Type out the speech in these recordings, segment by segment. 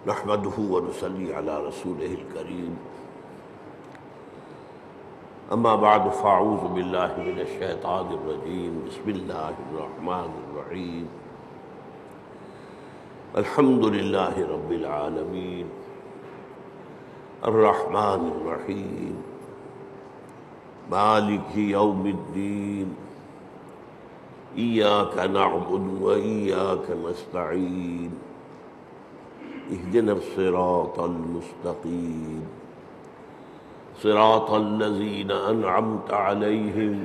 نحمده ونصلي على رسوله الكريم اما بعد فاعوذ بالله من الشيطان الرجيم بسم الله الرحمن الرحيم الحمد لله رب العالمين الرحمن الرحيم مالك يوم الدين إياك نعبد وإياك نستعين اهدنا الصراط المستقيم صراط الذين أنعمت عليهم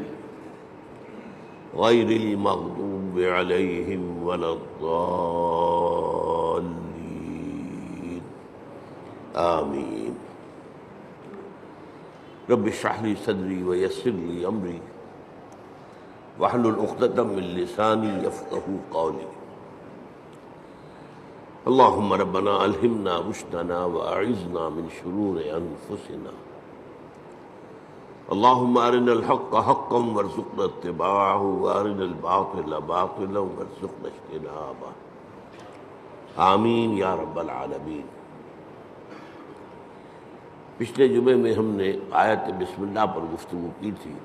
غير المغضوب عليهم ولا الضالين آمين رب اشرح لي صدري ويسر لي أمري واحلل عقدة من لساني يفقهوا قولي اللهم ربنا ألهمنا رشدنا وأعذنا من شرور أنفسنا اللهم أرنا الحق حقا وارزقنا اتباعه وأرنا الباطل باطلا وارزقنا اجتنابه آمین یا رب العالمین۔ پچھلے جمعے میں ہم نے آیت بسم اللہ پر گفتگو کی تھی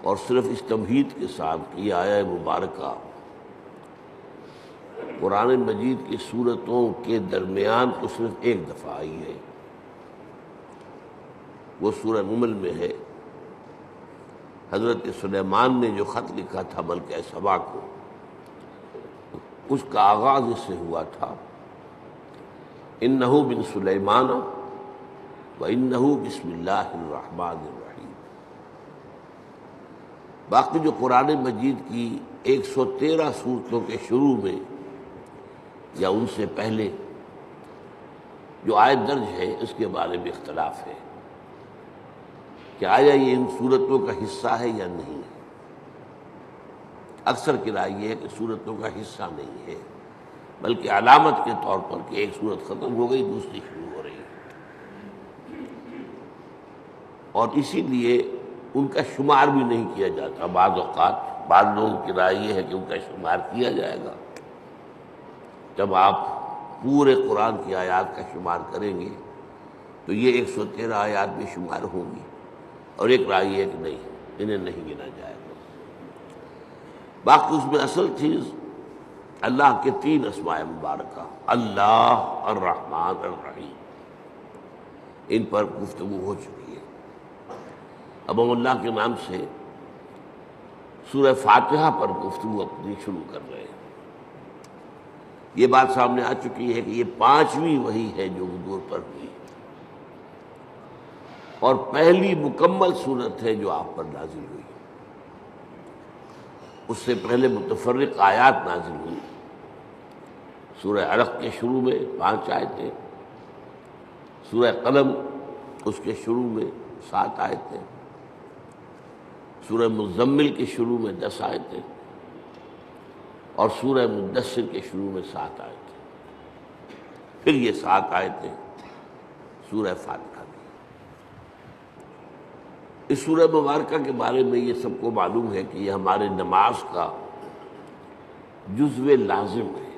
اور صرف اس تمہید کے ساتھ کہ یہ آیہ مبارکہ قرآن مجید کی سورتوں کے درمیان تو صرف ایک دفعہ آئی ہے، وہ سورہ نمل میں ہے۔ حضرت سلیمان نے جو خط لکھا تھا ملکہ سبا کو، اس کا آغاز اس سے ہوا تھا انہ من سلیمان وانہ بسم اللہ الرحمن الرحیم۔ باقی جو قرآن مجید کی 113 سورتوں کے شروع میں یا ان سے پہلے جو آیت درج ہے اس کے بارے میں اختلاف ہے کہ آیا یہ ان سورتوں کا حصہ ہے یا نہیں ہے۔ اکثر کی رائے یہ ہے کہ سورتوں کا حصہ نہیں ہے، بلکہ علامت کے طور پر کہ ایک سورت ختم ہو گئی دوسری شروع ہو رہی ہے، اور اسی لیے ان کا شمار بھی نہیں کیا جاتا۔ بعض اوقات بعض لوگوں کی رائے یہ ہے کہ ان کا شمار کیا جائے گا جب آپ پورے قرآن کی آیات کا شمار کریں گے تو یہ 113 آیات بھی شمار ہوں گی، اور ایک رائے یہ ہے کہ نہیں، انہیں نہیں گنا جائے گا۔ باقی اس میں اصل چیز اللہ کے 3 اسماء مبارکہ، اللہ، الرحمن، الرحیم، ان پر گفتگو ہو چکی ہے۔ اب ہم اللہ کے نام سے سورہ فاتحہ پر گفتگو اپنی شروع کر رہے ہیں۔ یہ بات سامنے آ چکی ہے کہ یہ 5ویں وحی ہے جو حضور پر ہوئی، اور پہلی مکمل صورت ہے جو آپ پر نازل ہوئی۔ اس سے پہلے متفرق آیات نازل ہوئی۔ سورہ علق کے شروع میں 5 آیتیں، سورہ قلم اس کے شروع میں 7 آیتیں، سورہ مزمل کے شروع میں 10 آیتیں، اور سورہ مدثر کے شروع میں 7 آیتیں، پھر یہ 7 آیتیں سورہ فاتحہ کی۔ اس سورہ مبارکہ کے بارے میں یہ سب کو معلوم ہے کہ یہ ہمارے نماز کا جزو لازم ہے،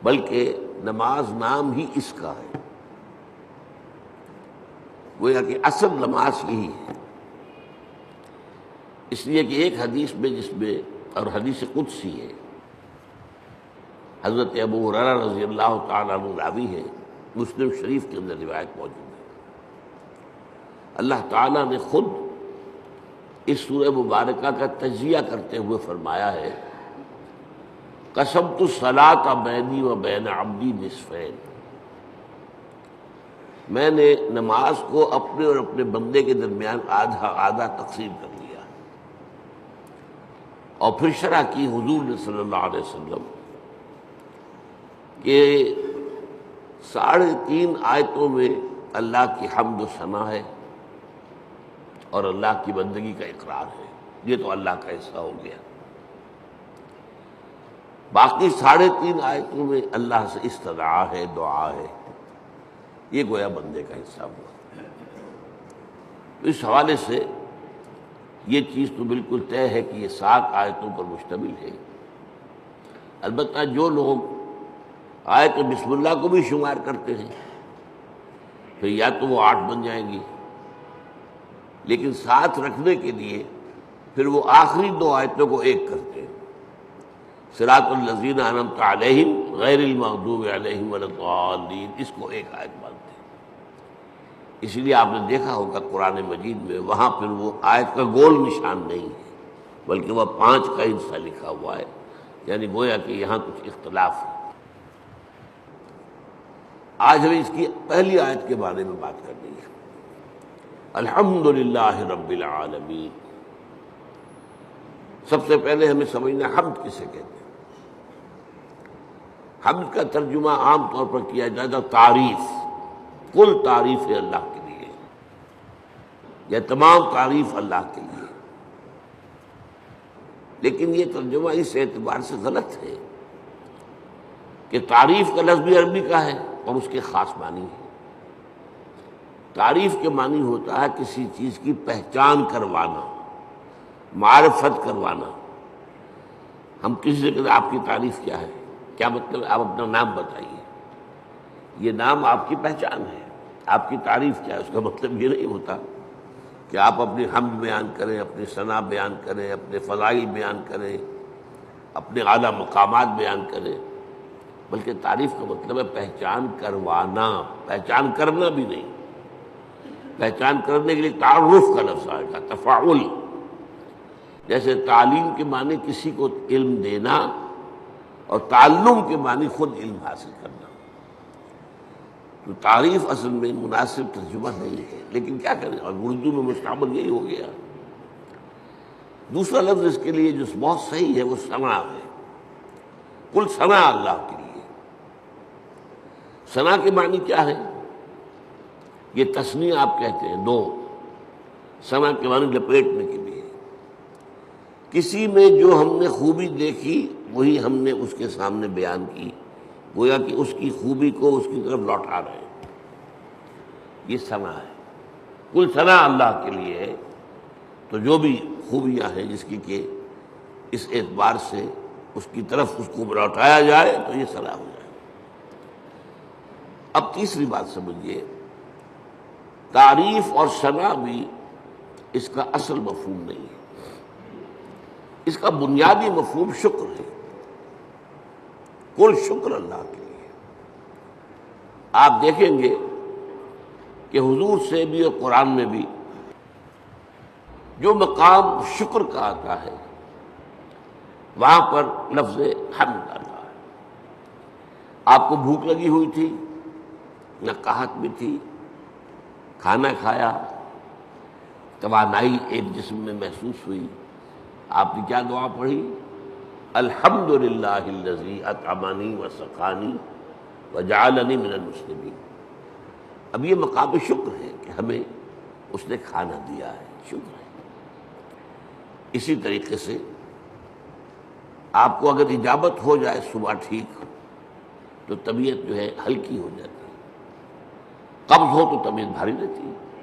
بلکہ نماز نام ہی اس کا ہے، گویا کہ اصل نماز یہی ہے۔ اس لیے کہ ایک حدیث میں جس میں، اور حدیث قدسی ہے، حضرت ابو ہریرہ رضی اللہ تعالیٰ عنہ راوی ہے، مسلم شریف کے اندر روایت موجود ہے، اللہ تعالیٰ نے خود اس سورہ مبارکہ کا تجزیہ کرتے ہوئے فرمایا ہے قسمت الصلاۃ بینی و بین عبدی نصفین، میں نے نماز کو اپنے اور اپنے بندے کے درمیان آدھا آدھا تقسیم کر لیا۔ اور پھر شرح کی حضور نے صلی اللہ علیہ وسلم کہ 3.5 آیتوں میں اللہ کی حمد و ثنا ہے اور اللہ کی بندگی کا اقرار ہے، یہ تو اللہ کا حصہ ہو گیا۔ باقی 3.5 آیتوں میں اللہ سے استدعا ہے، دعا ہے، یہ گویا بندے کا حصہ ہوا۔ اس حوالے سے یہ چیز تو بالکل طے ہے کہ یہ 7 آیتوں پر مشتمل ہے، البتہ جو لوگ آیت بسم اللہ کو بھی شمار کرتے ہیں پھر یا تو وہ 8 بن جائیں گی، لیکن ساتھ رکھنے کے لیے پھر وہ آخری 2 آیتوں کو ایک کرتے ہیں، صراط الذین انعمت علیہم غیر المغضوب علیہم ولا الضالین، اس کو ایک آیت مانتے ہیں۔ اسی لیے آپ نے دیکھا ہوگا قرآن مجید میں وہاں پھر وہ آیت کا گول نشان نہیں ہے، بلکہ وہ 5 کا حصہ لکھا ہوا ہے، یعنی گویا کہ یہاں کچھ اختلاف ہے۔ آج ہمیں اس کی پہلی آیت کے بارے میں بات کرنی ہے، الحمدللہ رب العالمین۔ سب سے پہلے ہمیں سمجھنا حمد کسے کہتے ہیں۔ حمد کا ترجمہ عام طور پر کیا جاتا تعریف، کل تعریف ہے اللہ کے لیے، یا تمام تعریف اللہ کے لیے، لیکن یہ ترجمہ اس اعتبار سے غلط ہے کہ تعریف کا لفظ بھی عربی کا ہے اور اس کے خاص معنی ہے۔ تعریف کے معنی ہوتا ہے کسی چیز کی پہچان کروانا، معرفت کروانا۔ ہم کسی سے کہتے ہیں آپ کی تعریف کیا ہے، کیا مطلب ہے؟ آپ اپنا نام بتائیے، یہ نام آپ کی پہچان ہے، آپ کی تعریف کیا ہے؟ اس کا مطلب یہ نہیں ہوتا کہ آپ اپنی حمد بیان کریں، اپنی ثنا بیان کریں، اپنے فضائل بیان کریں، اپنے اعلیٰ مقامات بیان کریں، بلکہ تعریف کا مطلب ہے پہچان کروانا، پہچان کرنا بھی نہیں۔ پہچان کرنے کے لیے تعارف کا لفظ آئے گا، تفاعل۔ جیسے تعلیم کے معنی کسی کو علم دینا اور تعلم کے معنی خود علم حاصل کرنا، تو تعریف اصل میں مناسب ترجمہ نہیں ہے، لیکن کیا کریں، اور اردو میں مستعمل یہی ہو گیا۔ دوسرا لفظ اس کے لیے جو بہت صحیح ہے وہ ثنا ہے، کل ثنا اللہ کے لیے۔ ثنا کے معنی کیا ہے؟ یہ تثنیہ آپ کہتے ہیں 2، ثنا کے معنی لپیٹنے کے لیے۔ کسی میں جو ہم نے خوبی دیکھی وہی ہم نے اس کے سامنے بیان کی، گویا کہ اس کی خوبی کو اس کی طرف لوٹا رہے ہیں، یہ ثنا ہے۔ کل ثنا اللہ کے لیے ہے، تو جو بھی خوبیاں ہیں جس کی کہ اس اعتبار سے اس کی طرف اس کو لوٹایا جائے تو یہ ثنا ہو جائے۔ اب تیسری بات سمجھیے، تعریف اور ثنا بھی اس کا اصل مفہوم نہیں ہے، اس کا بنیادی مفہوم شکر ہے، کل شکر اللہ کے لیے۔ آپ دیکھیں گے کہ حضور سے بھی اور قرآن میں بھی جو مقام شکر کا آتا ہے وہاں پر لفظ حمد آتا ہے۔ آپ کو بھوک لگی ہوئی تھی، نہ قحط بھی تھی، کھانا کھایا، توانائی ایک جسم میں محسوس ہوئی، آپ نے کیا دعا پڑھی؟ الحمدللہ الذی اطعمنی وسقانی وجعلنی من المسلمین۔ اب یہ مقام شکر ہے کہ ہمیں اس نے کھانا دیا ہے، شکر ہے۔ اسی طریقے سے آپ کو اگر اجابت ہو جائے صبح ٹھیک تو طبیعت جو ہے ہلکی ہو جاتی ہے، قبض ہو تو طبیعت بھاری رہتی ہے،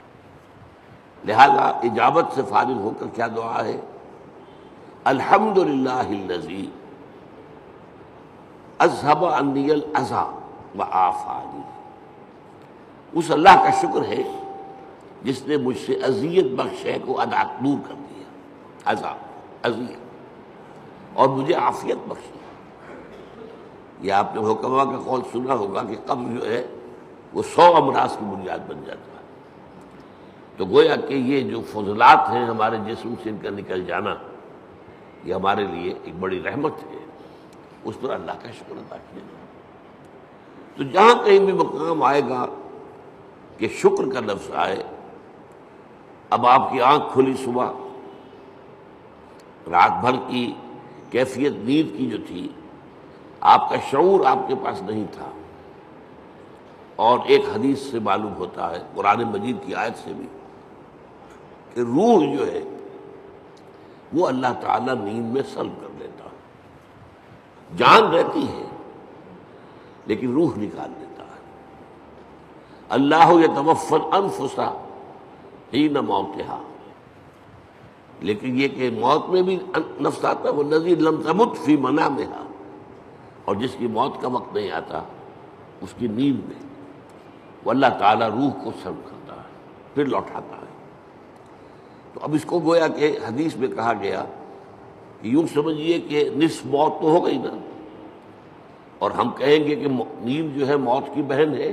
لہذا اجابت سے فارغ ہو کر کیا دعا ہے؟ الحمدللہ الذی اذھب عنی الاذی وعافانی۔ اس اللہ کا شکر ہے جس نے مجھ سے اذیت بخش ہے کو دور کر دیا، اذیت، اور مجھے عافیت بخشی۔ یہ آپ نے حکما کا قول سنا ہوگا کہ قبض جو ہے وہ 100 امراض کی بنیاد بن جاتا ہے۔ تو گویا کہ یہ جو فضلات ہیں ہمارے جسم سے ان کا نکل جانا، یہ ہمارے لیے ایک بڑی رحمت ہے، اس پر اللہ کا شکر ادا کیا جائے۔ تو جہاں کہیں بھی مقام آئے گا کہ شکر کا لفظ آئے، اب آپ کی آنکھ کھلی صبح، رات بھر کی کیفیت نیند کی جو تھی، آپ کا شعور آپ کے پاس نہیں تھا، اور ایک حدیث سے معلوم ہوتا ہے، قرآن مجید کی آیت سے بھی، کہ روح جو ہے وہ اللہ تعالیٰ نیند میں سلب کر لیتا ہے، جان رہتی ہے لیکن روح نکال دیتا ہے۔ اللہ یتوفی الانفس حین موتها، لیکن یہ کہ موت میں بھی نفس آتا ہے، والذی لم تمت فی منامها، اور جس کی موت کا وقت نہیں آتا اس کی نیند میں وہ اللہ تعالیٰ روح کو سرو کرتا ہے پھر لوٹاتا ہے۔ تو اب اس کو گویا کہ حدیث میں کہا گیا کہ یوں سمجھیے کہ نصف موت تو ہو گئی نا، اور ہم کہیں گے کہ نیند جو ہے موت کی بہن ہے۔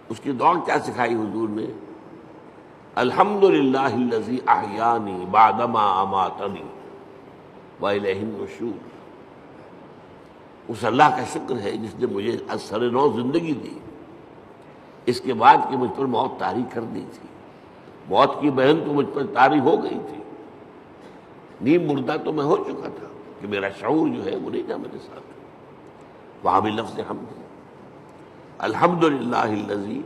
اس کی دعا کیا سکھائی حضور نے؟ الحمدللہ الذی احیانی بعدما اماتنی والیہ النشور۔ اس اللہ کا شکر ہے جس نے مجھے از سر نو زندگی دی، اس کے بعد کہ مجھ پر موت طاری کر دی تھی۔ موت کی بہن تو مجھ پر طاری ہو گئی تھی، نیم مردہ تو میں ہو چکا تھا کہ میرا شعور جو ہے وہ نہیں تھا میرے ساتھ۔ وہاں بھی لفظ حمد ہے، الحمدللہ الذی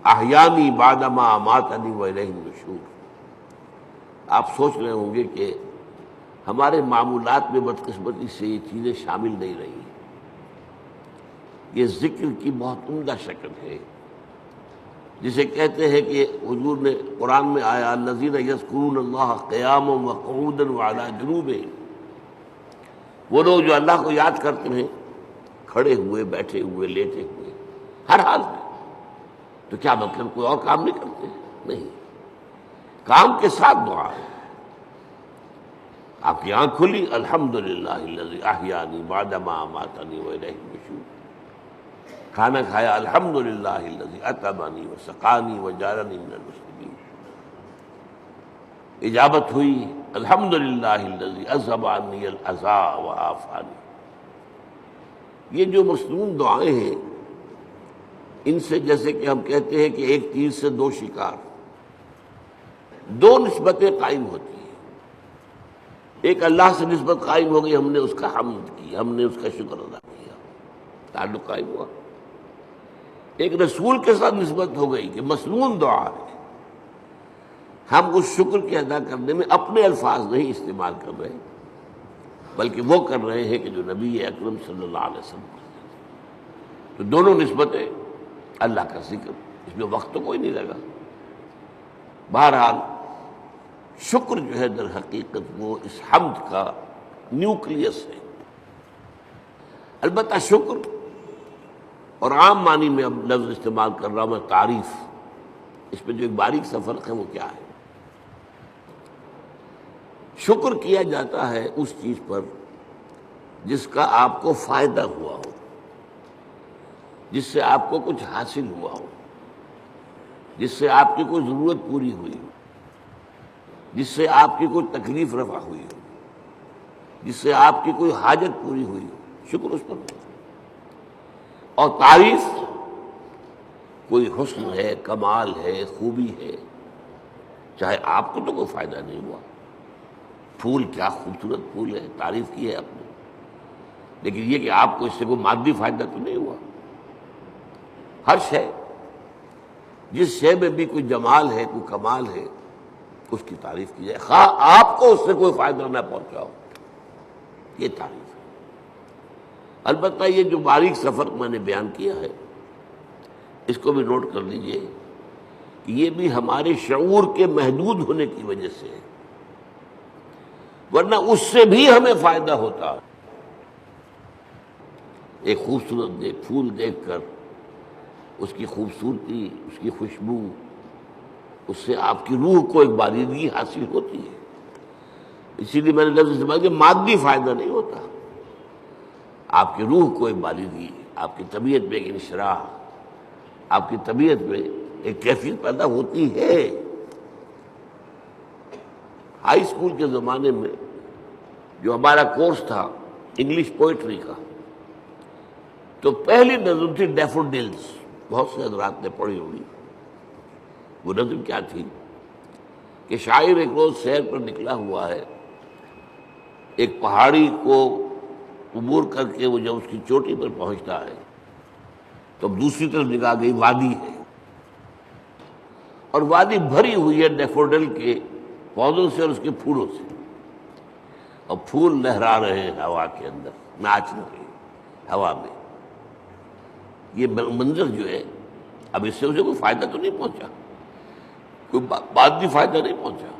احیانی بعدما اماتنی والیہ النشور۔ آپ سوچ رہے ہوں گے کہ ہمارے معمولات میں بدقسمتی سے یہ چیزیں شامل نہیں رہی۔ یہ ذکر کی بہت عمدہ شکل ہے، جسے کہتے ہیں کہ حضور نے قرآن میں آیا الذین یذکرون اللہ قیاما وقعودا وعلی جنوبہم، وہ لوگ جو اللہ کو یاد کرتے ہیں کھڑے ہوئے، بیٹھے ہوئے، لیٹے ہوئے، ہر حال میں۔ تو کیا مطلب کوئی اور کام نہیں کرتے؟ نہیں، کام کے ساتھ دعا ہے۔ آپ کی آنکھ کھلی، الحمدللہ الذی احیانی بعدما اماتنی والیہ النشور۔ کھانا کھایا، الحمدللہ الذی اطعمنی وسقانی وجعلنی من المسلمین۔ اجابت ہوئی، الحمدللہ الذی اذھب عنی الاذی وعافانی۔ یہ جو مصنون دعائیں ہیں، ان سے جیسے کہ ہم کہتے ہیں کہ ایک تیر سے دو شکار، دو نسبتیں قائم ہوتی ہیں۔ ایک اللہ سے نسبت قائم ہو گئی، ہم نے اس کا حمد کی، ہم نے اس کا شکر ادا کیا، تعلق قائم ہوا۔ ایک رسول کے ساتھ نسبت ہو گئی کہ مصنون دعا ہے، ہم اس شکر کے ادا کرنے میں اپنے الفاظ نہیں استعمال کر رہے بلکہ وہ کر رہے ہیں کہ جو نبی اکرم صلی اللہ علیہ وسلم کرتے تھے۔ تو دونوں نسبتیں، اللہ کا ذکر، اس میں وقت تو کوئی نہیں لگا۔ بہرحال شکر جو ہے در حقیقت وہ اس حمد کا نیوکلیس ہے۔ البتہ شکر، اور عام معنی میں اب لفظ استعمال کر رہا ہوں میں تعریف، اس میں جو ایک باریک سا فرق ہے وہ کیا ہے؟ شکر کیا جاتا ہے اس چیز پر جس کا آپ کو فائدہ ہوا ہو، جس سے آپ کو کچھ حاصل ہوا ہو، جس سے آپ کی کوئی ضرورت پوری ہوئی ہو، جس سے آپ کی کوئی تکلیف رفع ہوئی ہو، جس سے آپ کی کوئی حاجت پوری ہوئی ہو، شکر اس پر ہو۔ اور تعریف کوئی حسن ہے، کمال ہے، خوبی ہے، چاہے آپ کو تو کوئی فائدہ نہیں ہوا، پھول کیا خوبصورت پھول ہے، تعریف کی ہے آپ نے، لیکن یہ کہ آپ کو اس سے کوئی مادی فائدہ تو نہیں ہوا۔ ہر شے، جس شے میں بھی کوئی جمال ہے، کوئی کمال ہے، اس کی تعریف کی جائے، خواہ آپ کو اس سے کوئی فائدہ نہ پہنچا ہو، یہ تعریف ہے۔ البتہ یہ جو باریک سا فرق میں نے بیان کیا ہے، اس کو بھی نوٹ کر لیجئے کہ یہ بھی ہمارے شعور کے محدود ہونے کی وجہ سے ہے، ورنہ اس سے بھی ہمیں فائدہ ہوتا ہے۔ ایک خوبصورت پھول دیکھ کر اس کی خوبصورتی، اس کی خوشبو، اس سے آپ کی روح کو ایک باریدگی حاصل ہوتی ہے۔ اسی لیے میں نے لفظ استعمال کیا، مادی فائدہ نہیں ہوتا، آپ کی روح کو ایک باریدگی، آپ کی طبیعت میں ایک انشراح، آپ کی طبیعت میں ایک کیفیت پیدا ہوتی ہے۔ ہائی اسکول کے زمانے میں جو ہمارا کورس تھا انگلش پوئٹری کا، تو پہلی نظم تھی ڈیفوڈلز، بہت سے حضرات نے پڑھی ہوگی۔ وہ نظم کیا تھی کہ شاعر ایک روز سیر پر نکلا ہوا ہے، ایک پہاڑی کو عبور کر کے وہ جب اس کی چوٹی پر پہنچتا ہے تو اب دوسری طرف نگاہ گئی، وادی ہے، اور وادی بھری ہوئی ہے ڈیفوڈل کے پودوں سے اور اس کے پھولوں سے، اور پھول لہرا رہے ہیں ہوا کے اندر، ناچ رہے ہیں ہوا میں۔ یہ منظر جو ہے، اب اس سے اسے کوئی فائدہ تو نہیں پہنچا، کوئی مادی فائدہ نہیں پہنچا،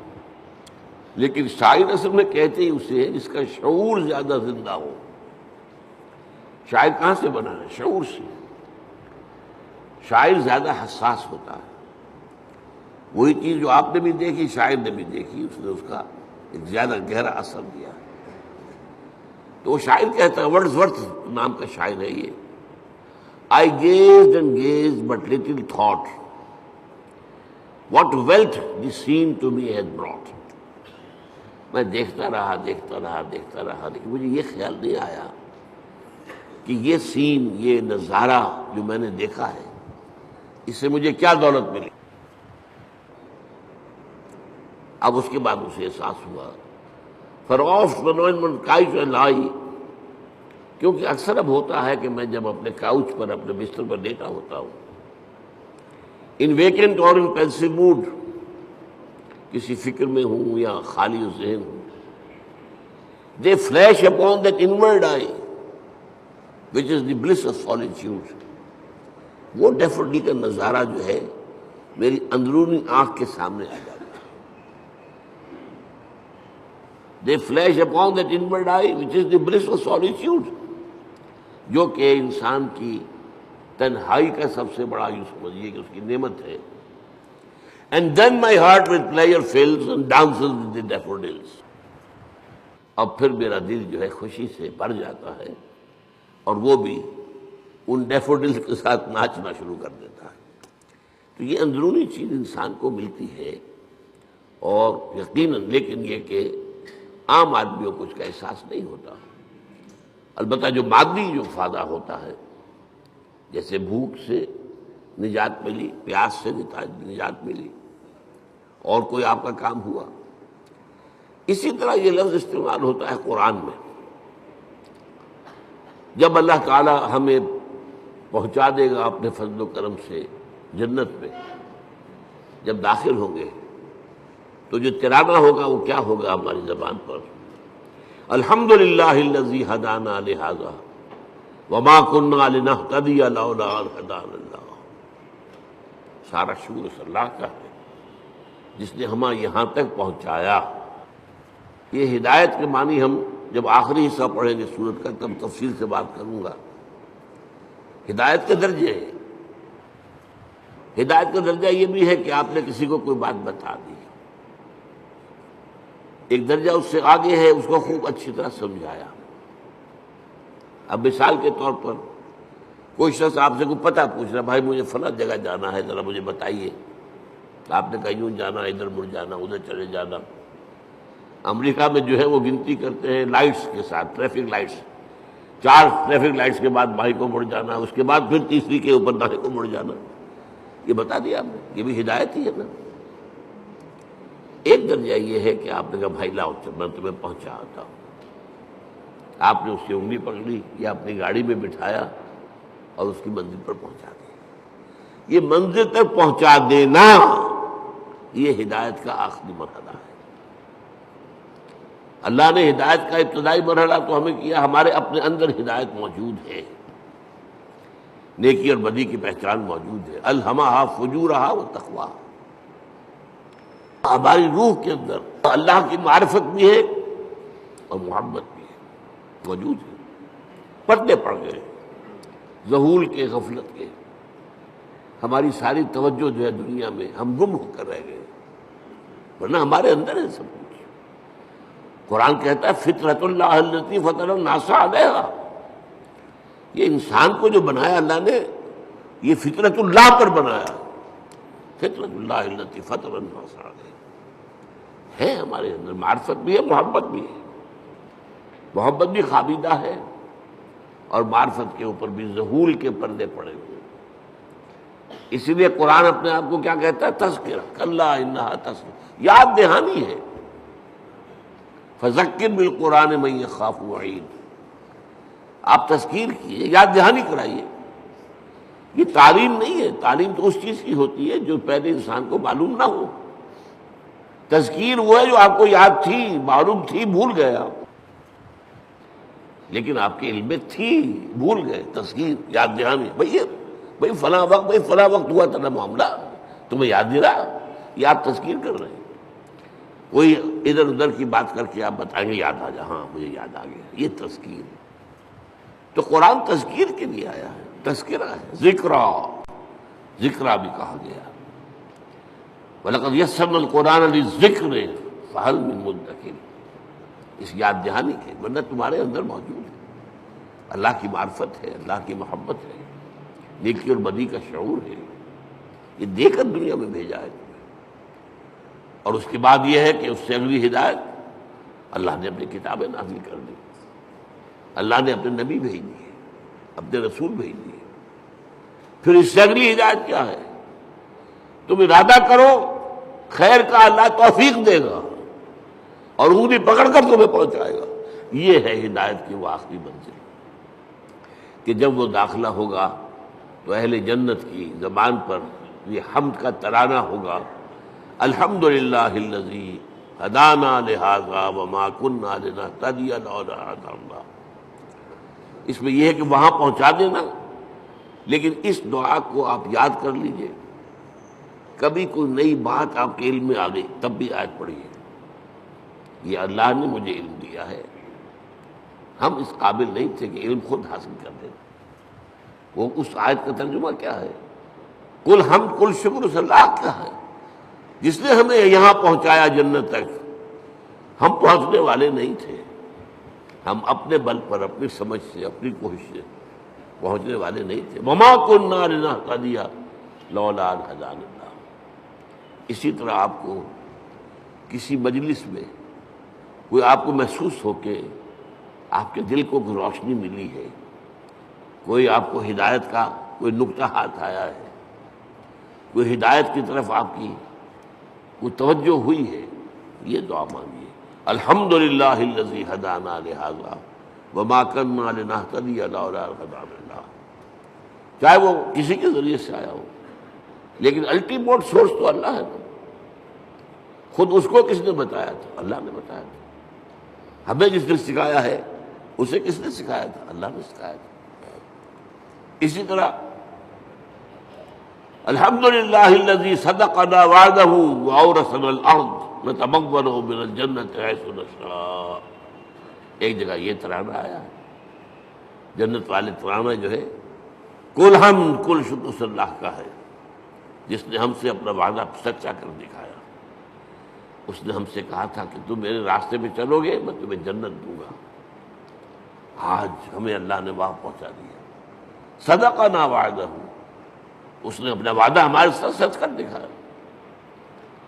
لیکن شاعر اصل میں کہتے ہی اسے جس کا شعور زیادہ زندہ ہو، شاعر کہاں سے بنا ہے؟ شعور سے. شاعر زیادہ حساس ہوتا ہے. وہی چیز جو آپ نے بھی دیکھی شاعر نے بھی دیکھی، اس نے اس کا ایک زیادہ گہرا اثر دیا. تو وہ شاعر کہتا ہے، ورڈزورتھ نام کا شاعر ہے یہ، I gazed and gazed but little thought what wealth the scene to me has brought. میں دیکھتا رہا لیکن مجھے یہ خیال نہیں آیا کہ یہ سین، یہ نظارہ جو میں نے دیکھا ہے، اس سے مجھے کیا دولت ملی. اب اس کے بعد اسے احساس ہوا فراف من کائچ لائی، کیونکہ اکثر اب ہوتا ہے کہ میں جب اپنے کاؤچ پر، اپنے بستر پر لیٹا ہوتا ہوں، ان ویکنٹ اور ان پینسو موڈ، کسی فکر میں ہوں یا خالی ذہن ہوں، they flash upon that inward eye which is the bliss of solitude. وہ ڈیفوڈی کا نظارہ جو ہے میری اندرونی آنکھ کے سامنے آ جاتا ہے. They flash upon that inward eye which is the bliss of solitude, جو کہ انسان کی تنہائی کا سب سے بڑا یوں سمجھیے کہ اس کی نعمت ہے. And then my heart with pleasure fills and dances with the daffodils. اب پھر میرا دل جو ہے خوشی سے بھر جاتا ہے اور وہ بھی ان ڈیفوڈلز کے ساتھ ناچنا شروع کر دیتا ہے. تو یہ اندرونی چیز انسان کو ملتی ہے، اور یقیناً لیکن یہ کہ عام آدمیوں کو اس کا احساس نہیں ہوتا. البتہ جو مادی جو فائدہ ہوتا ہے، جیسے بھوک سے نجات ملی، پیاس سے نجات ملی، اور کوئی آپ کا کام ہوا، اسی طرح یہ لفظ استعمال ہوتا ہے قرآن میں. جب اللہ تعالی ہمیں پہنچا دے گا اپنے فضل و کرم سے جنت میں، جب داخل ہوں گے تو جو ترانہ ہوگا وہ کیا ہوگا ہماری زبان پر؟ الحمدللہ الذی ہدانا لہذا وما كنا لنہتدی لولا ان ہدانا اللہ. سارا شکر اس اللہ کا ہے جس نے ہمیں یہاں تک پہنچایا. یہ ہدایت کے معنی ہم جب آخری حصہ پڑھیں گے سورت کا تب تفصیل سے بات کروں گا. ہدایت کے درجے ہیں. ہدایت کا درجہ یہ بھی ہے کہ آپ نے کسی کو کوئی بات بتا دی. ایک درجہ اس سے آگے ہے، اس کو خوب اچھی طرح سمجھایا. اب مثال کے طور پر کوئی شخص آپ سے کوئی پتہ پوچھ رہا، بھائی مجھے فلاں جگہ جانا ہے، ذرا مجھے بتائیے. آپ نے کہا یوں جانا، ادھر مڑ جانا، ادھر چلے جانا. امریکہ میں جو ہے وہ گنتی کرتے ہیں لائٹس کے ساتھ، ٹریفک لائٹس. 4 ٹریفک لائٹس کے بعد بھائی کو مڑ جانا، اس کے بعد پھر تیسری کے اوپر دائیں کو مڑ جانا. یہ بتا دیا آپ نے، یہ بھی ہدایت ہی ہے نا. ایک درجہ یہ ہے کہ آپ نے کہا بھائی لاؤ میں تمہیں پہنچا آتا ہوں. آپ نے اس کی انگلی پکڑی یا اپنی گاڑی میں بٹھایا اور اس کی منزل پر پہنچا دیا. یہ منزل تک پہنچا دینا یہ ہدایت کا آخری مرحلہ ہے. اللہ نے ہدایت کا ابتدائی مرحلہ تو ہمیں کیا، ہمارے اپنے اندر ہدایت موجود ہے، نیکی اور بدی کی پہچان موجود ہے. الہمہا فجورہا و تقواہا. ہماری روح کے اندر اللہ کی معرفت بھی ہے اور محبت بھی ہے، موجود ہے. پردے پڑ گئے ذہول کے، غفلت کے. ہماری ساری توجہ جو ہے دنیا میں، ہم گم ہو کر رہ گئے، ورنہ ہمارے اندر ہے سب کچھ. قرآن کہتا ہے فطرت اللہ التی فطر الناس علیہا. یہ انسان کو جو بنایا اللہ نے، یہ فطرت اللہ پر بنایا. فطرت اللہ التی فطر الناس علیہا ہے. ہمارے اندر معرفت بھی ہے، محبت بھی ہے. محبت بھی خابیدہ ہے اور معرفت کے اوپر بھی ذہول کے پردے پڑے ہوئے. اسی لیے قرآن اپنے آپ کو کیا کہتا ہے؟ تذکرہ. کلا انہا تذکرہ، یاد دہانی ہے. فذکر بالقرآن من یخاف وعید. آپ تذکیر کیے، یاد دہانی کرائیے. یہ تعلیم نہیں ہے. تعلیم تو اس چیز کی ہوتی ہے جو پہلے انسان کو معلوم نہ ہو. تذکیر وہ ہے جو آپ کو یاد تھی، معلوم تھی، بھول گیا، لیکن آپ کے علم میں تھی، بھول گئے. تذکیر، یاد دہانی. بھئی فلاں وقت ہوا تھا نا معاملہ، تمہیں یاد نہیں رہا، یہ آپ تذکیر کر رہے ہیں. کوئی ادھر ادھر کی بات کر کے آپ بتائیں گے یاد آ جا، ہاں مجھے یاد آ گیا. یہ تذکیر. تو قرآن تذکیر کے لیے آیا ہے، تذکرہ ہے، ذکرہ بھی کہا گیا۔ وَلَقَدْ يَسَّرْنَا الْقُرْآنَ لِلذِّكْرِ فَهَلْ مِن مُدَّكِرٍ، اس یاد دہانی کے، ورنہ تمہارے اندر موجود ہے، اللہ کی معرفت ہے، اللہ کی محبت ہے، نیکی اور بدی کا شعور ہے، یہ دے کر دنیا میں بھیجا ہے تمہیں۔ اور اس کے بعد یہ ہے کہ اس سے اگلی ہدایت اللہ نے اپنی کتابیں نازل کر دی، اللہ نے اپنے نبی بھیج دیے، اپنے رسول بھیج دیے۔ پھر اس سے اگلی ہدایت کیا ہے؟ تم ارادہ کرو خیر کا، اللہ توفیق دے گا اور انگلی پکڑ کر تمہیں پہنچائے گا۔ یہ ہے ہدایت کی وہ آخری منزل کہ جب وہ داخلہ ہوگا تو اہل جنت کی زبان پر یہ حمد کا ترانہ ہوگا، الحمدللہ الذی ہدانا لہذا وما کنا لنہتدی لولا ہدانا اللہ۔ اس میں یہ ہے کہ وہاں پہنچا دینا، لیکن اس دعا کو آپ یاد کر لیجئے، کبھی کوئی نئی بات آپ کے علم میں آ گئی تب بھی آیت پڑھیے، یہ اللہ نے مجھے علم دیا ہے، ہم اس قابل نہیں تھے کہ علم خود حاصل کر دیں۔ وہ اس آیت کا ترجمہ کیا ہے؟ کل ہم کل شکر اس اللہ کا ہے جس نے ہمیں یہاں پہنچایا جنت تک، ہم پہنچنے والے نہیں تھے، ہم اپنے بل پر، اپنی سمجھ سے، اپنی کوشش سے پہنچنے والے نہیں تھے۔ وما کنا لنہتدی لولا ان ہدانا اللہ۔ اسی طرح آپ کو کسی مجلس میں کوئی آپ کو محسوس ہو کہ آپ کے دل کو کوئی روشنی ملی ہے، کوئی آپ کو ہدایت کا کوئی نقطہ ہاتھ آیا ہے، کوئی ہدایت کی طرف آپ کی کوئی توجہ ہوئی ہے، یہ دعا مانگیے، الحمدللہ الذی ہدانا لہذا وما کنا لنہتدی لولا ان ہدانا اللہ۔ چاہے وہ کسی کے ذریعے سے آیا ہو، لیکن الٹیمیٹ سورس تو اللہ ہے نا۔ خود اس کو کس نے بتایا تھا؟ اللہ نے بتایا تھا۔ ہمیں جس نے سکھایا ہے اسے کس نے سکھایا تھا؟ اللہ نے سکھایا تھا۔ اسی طرح الحمدللہ الذی صدقنا وعدہ واورثنا الارض نتبوأ من الجنۃ حیث نشاء۔ ایک جگہ یہ ترانہ آیا ہے، جنت والے ترانہ جو ہے، کل حمد کل شکر اس اللہ کا ہے جس نے ہم سے اپنا وعدہ سچا کر دکھایا۔ اس نے ہم سے کہا تھا کہ تم میرے راستے میں چلو گے میں تمہیں جنت دوں گا، آج ہمیں اللہ نے وہاں پہنچا دیا۔ صدقنا وعدہ، اس نے اپنا وعدہ ہمارے ساتھ سچ کر دکھایا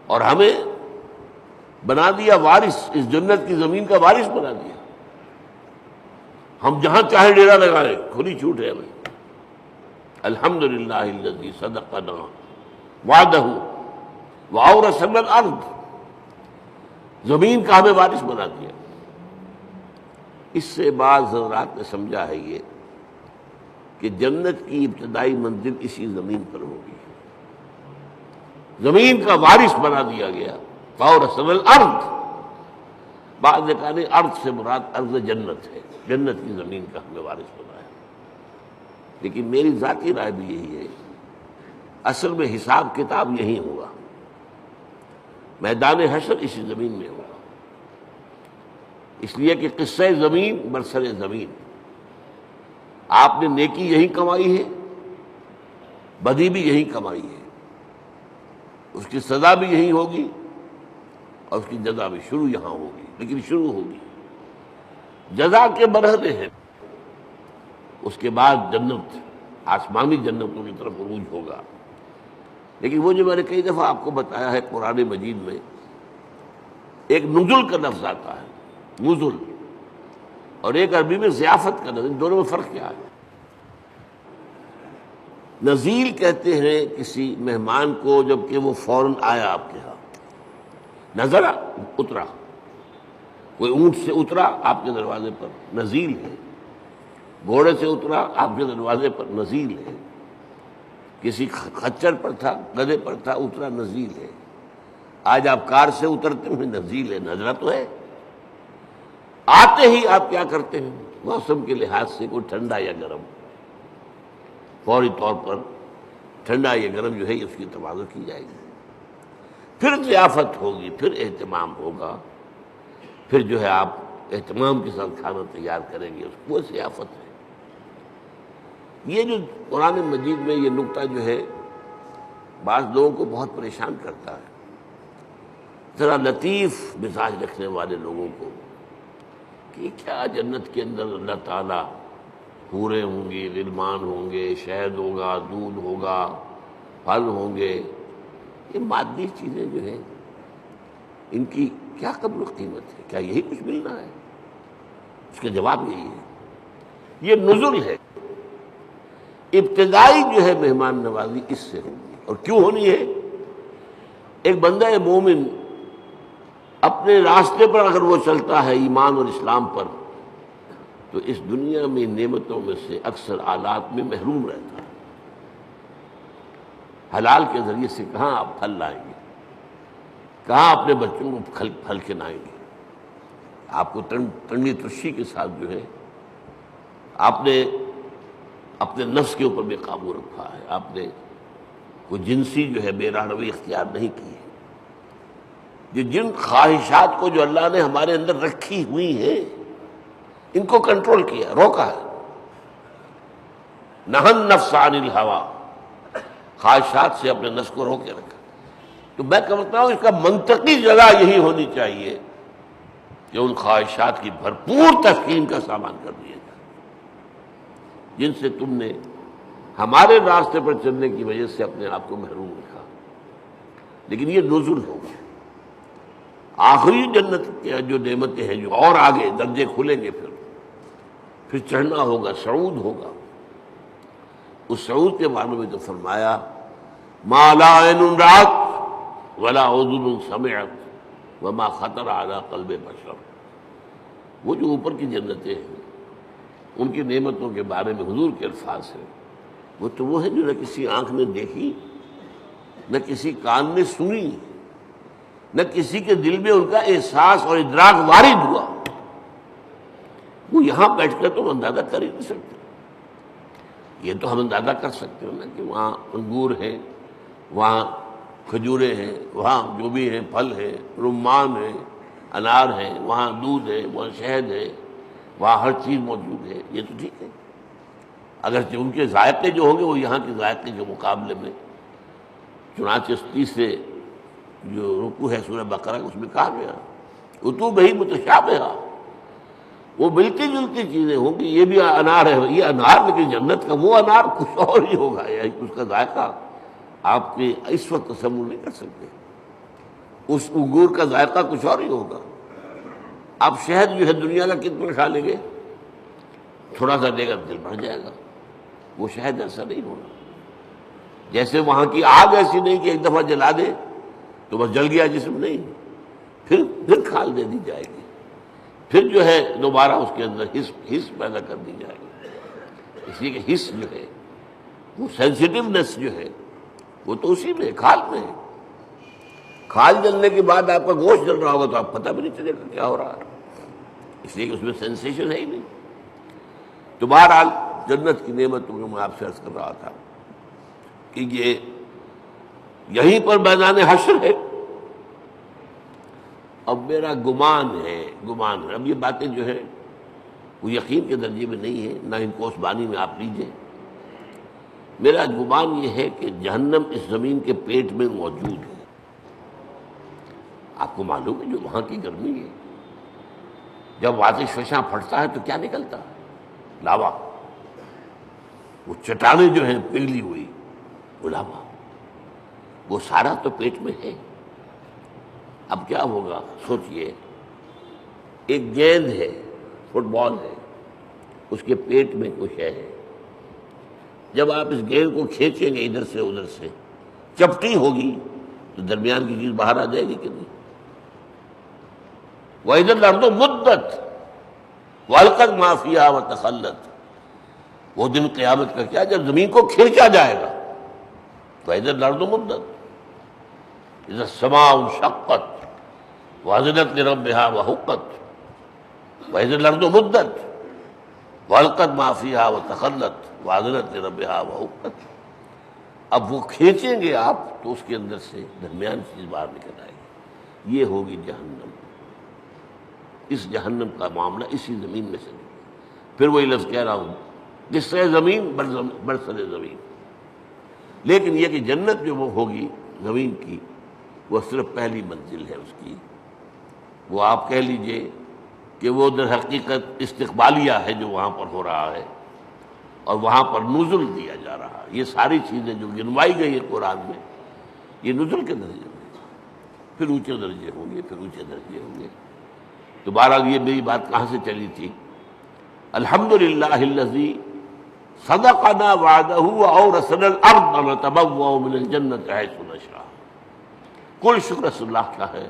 اور ہمیں بنا دیا وارث، اس جنت کی زمین کا وارث بنا دیا۔ ہم جہاں چاہے ڈیرا لگائیں، کھلی چھوٹ ہے ہمیں۔ الحمدللہ الذی صدقنا وعدہ واورثنا الارض، زمین کا ہمیں وارث بنا دیا۔ اس سے بعض حضرات نے سمجھا ہے یہ کہ جنت کی ابتدائی منزل اسی زمین پر ہوگی، زمین کا وارث بنا دیا گیا، واورثنا الارض۔ بعض نے کہا نہیں، ارض سے مراد ارض جنت ہے، جنت کی زمین کا ہمیں وارث بنایا۔ لیکن میری ذاتی رائے بھی یہی ہے، اصل میں حساب کتاب یہی ہوگا، میدان حشر اسی زمین میں ہوگا، اس لیے کہ قصہ زمین برسر زمین، آپ نے نیکی یہی کمائی ہے، بدی بھی یہی کمائی ہے، اس کی سزا بھی یہی ہوگی اور اس کی جزا بھی شروع یہاں ہوگی، لیکن شروع ہوگی، جزا کے مرحلے ہیں، اس کے بعد جنت، آسمانی جنتوں کی طرف عروج ہوگا۔ لیکن وہ جو میں نے کئی دفعہ آپ کو بتایا ہے، قرآن مجید میں ایک نزل کا لفظ آتا ہے، نزل، اور ایک عربی میں ضیافت کا لفظ، ان دونوں میں فرق کیا ہے؟ نزیل کہتے ہیں کسی مہمان کو جب کہ وہ فوراً آیا آپ کے ہاں، نظر اترا، کوئی اونٹ سے اترا آپ کے دروازے پر، نزیل ہے، گھوڑے سے اترا آپ کے دروازے پر، نزیل ہے، کسی خچر پر تھا، گدھے پر تھا، اترا، نزیل ہے۔ آج آپ کار سے اترتے ہیں، نزیل ہے، نظرہ تو ہے۔ آتے ہی آپ کیا کرتے ہیں؟ موسم کے لحاظ سے کوئی ٹھنڈا یا گرم، فوری طور پر ٹھنڈا یا گرم جو ہے اس کی تبادل کی جائے گی، پھر ضیافت ہوگی، پھر اہتمام ہوگا، پھر جو ہے آپ اہتمام کے ساتھ کھانا تیار کریں گے، اس کو ضیافت ہے۔ یہ جو قرآن مجید میں یہ نکتہ جو ہے بعض لوگوں کو بہت پریشان کرتا ہے، ذرا لطیف مزاج رکھنے والے لوگوں کو، کہ کیا جنت کے اندر اللہ تعالیٰ حوریں ہوں گی، غلمان ہوں گے، شہد ہوگا، دودھ ہوگا، پھل ہوں گے، یہ مادی چیزیں جو ہیں ان کی کیا قدر و قیمت ہے؟ کیا یہی کچھ ملنا ہے؟ اس کا جواب یہی ہے، یہ نزل ہے، ابتدائی جو ہے مہمان نوازی اس سے ہوگی۔ اور کیوں ہونی ہے؟ ایک بندہ مومن اپنے راستے پر اگر وہ چلتا ہے ایمان اور اسلام پر، تو اس دنیا میں نعمتوں میں سے اکثر آلات میں محروم رہتا ہے۔ حلال کے ذریعے سے کہاں آپ پھل لائیں گے، کہاں اپنے بچوں کو پھل کھلائیں گے؟ آپ کو ٹنڈی ترشی کے ساتھ جو ہے آپ نے اپنے نفس کے اوپر بے قابو رکھا ہے، آپ نے کوئی جنسی جو ہے بے راہروی اختیار نہیں کی ہے۔ یہ جن خواہشات کو جو اللہ نے ہمارے اندر رکھی ہوئی ہیں ان کو کنٹرول کیا، روکا ہے۔ نہن نفس عن الہوا، خواہشات سے اپنے نفس کو روکے رکھا۔ تو میں کہتا ہوں اس کا منطقی جگہ یہی ہونی چاہیے کہ ان خواہشات کی بھرپور تسکین کا سامان کر دیا جائے جن سے تم نے ہمارے راستے پر چلنے کی وجہ سے اپنے آپ کو محروم رکھا۔ لیکن یہ نزل ہوگا، آخری جنت کی جو نعمتیں ہیں جو اور آگے درجے کھلیں گے، پھر چڑھنا ہوگا، صعود ہوگا۔ اس صعود کے بارے میں تو فرمایا ما لا عین رأت ولا اذن سمعت وما خطر علی قلب بشر۔ وہ جو اوپر کی جنتیں ہیں ان کی نعمتوں کے بارے میں حضور کے الفاظ ہیں، وہ تو وہ ہے جو نہ کسی آنکھ نے دیکھی، نہ کسی کان نے سنی، نہ کسی کے دل میں ان کا احساس اور ادراک وارد ہوا۔ وہ یہاں بیٹھ کر تو ہم اندازہ کر ہی نہیں سکتے۔ یہ تو ہم اندازہ کر سکتے ہیں نا کہ وہاں انگور ہیں، وہاں کھجوریں ہیں، وہاں جو بھی ہیں پھل ہیں، رمان ہیں، انار ہیں، وہاں دودھ ہے، وہاں شہد ہے، وہاں ہر چیز موجود ہے۔ یہ تو ٹھیک ہے، اگرچہ ان کے ذائقے جو ہوں گے وہ یہاں کے ذائقے کے مقابلے میں، چنانچہ 30 سے جو رکوع ہے سورہ بقرہ اس میں کہا گیا اتوب ہی متشابہہ، وہ ملتی جلتی چیزیں ہوں گی۔ یہ بھی انار ہے، یہ انار، لیکن جنت کا وہ انار کچھ اور ہی ہوگا، اس کا ذائقہ آپ کے اس وقت تصور نہیں کر سکتے۔ اس انگور کا ذائقہ کچھ اور ہی ہوگا۔ آپ شہد جو ہے دنیا کا کتنا کھا لیں گے، تھوڑا سا دے گا دل بھر جائے گا، وہ شہد ایسا نہیں ہوگا۔ جیسے وہاں کی آگ ایسی نہیں کہ ایک دفعہ جلا دے تو بس جل گیا جسم، نہیں، پھر کھال دے دی جائے گی، پھر جو ہے دوبارہ اس کے اندر حس پیدا کر دی جائے گی۔ اس لیے کہ حس جو ہے وہ سینسٹیونیس جو ہے وہ تو اسی میں، کھال میں ہے۔ کھال جلنے کے بعد آپ کا گوشت جل رہا ہوگا تو آپ پتہ بھی نہیں چلے گا کیا ہو رہا ہے، اس لیے کہ اس میں سینسیشن ہے ہی نہیں۔ تو بہرحال جنت کی نعمتوں کو میں آپ سے عرض کر رہا تھا کہ یہ یہیں پر میدان حشر ہے۔ اب میرا گمان ہے، اب یہ باتیں جو ہے وہ یقین کے درجے میں نہیں ہے، نہ ان کو اس بانی میں آپ لیجئے۔ میرا گمان یہ ہے کہ جہنم اس زمین کے پیٹ میں موجود ہے۔ آپ کو معلوم ہے جو وہاں کی گرمی ہے، جب آتش فشاں پھٹتا ہے تو کیا نکلتا ہے؟ لاوا۔ وہ چٹانیں جو ہیں پگھلی ہوئی، وہ لاوا، وہ سارا تو پیٹ میں ہے۔ اب کیا ہوگا سوچئے، ایک گیند ہے، فٹ بال ہے، اس کے پیٹ میں کچھ ہے، جب آپ اس گیند کو کھینچیں گے ادھر سے ادھر سے، چپٹی ہوگی تو درمیان کی چیز باہر آ جائے گی کہ نہیں؟ وَإِذَا الْأَرْضُ مُدَّتْ وَأَلْقَتْ مَا فِيهَا وَتَخَلَّتْ۔ وہ دن قیامت کا کیا جب زمین کو کھینچا جائے گا۔ وَإِذَا الْأَرْضُ مُدَّتْ إِذَا السَّمَاءُ انشَقَّتْ وَأَذِنَتْ لِرَبِّهَا وَحُقَّتْ وَإِذَا الْأَرْضُ مُدَّتْ وَأَلْقَتْ مَا فِيهَا وَتَخَلَّتْ وَأَذِنَتْ لِرَبِّهَا وَحُقَّتْ۔ اب وہ کھینچیں گے آپ تو اس کے اندر سے درمیان چیز باہر نکل آئے گی۔ یہ ہوگی جہنم۔ اس جہنم کا معاملہ اسی زمین میں سے نکلے۔ پھر وہی لفظ کہہ رہا ہوں قصہ زمین برسر زمین. لیکن یہ کہ جنت جو وہ ہوگی زمین کی، وہ صرف پہلی منزل ہے اس کی. وہ آپ کہہ لیجئے کہ وہ در حقیقت استقبالیہ ہے جو وہاں پر ہو رہا ہے، اور وہاں پر نزل دیا جا رہا ہے. یہ ساری چیزیں جو گنوائی گئی ہے قرآن میں، یہ نزل کے درجے میں، پھر اونچے درجے ہوں گے، پھر اونچے درجے ہوں گے. تو بہرحال یہ میری بات کہاں سے چلی تھی؟ الحمدللہ الذی صدقنا وعدہ وأورثنا الارض نتبوأ من الجنة حیث نشاء. کل شکر اس اللہ کا ہے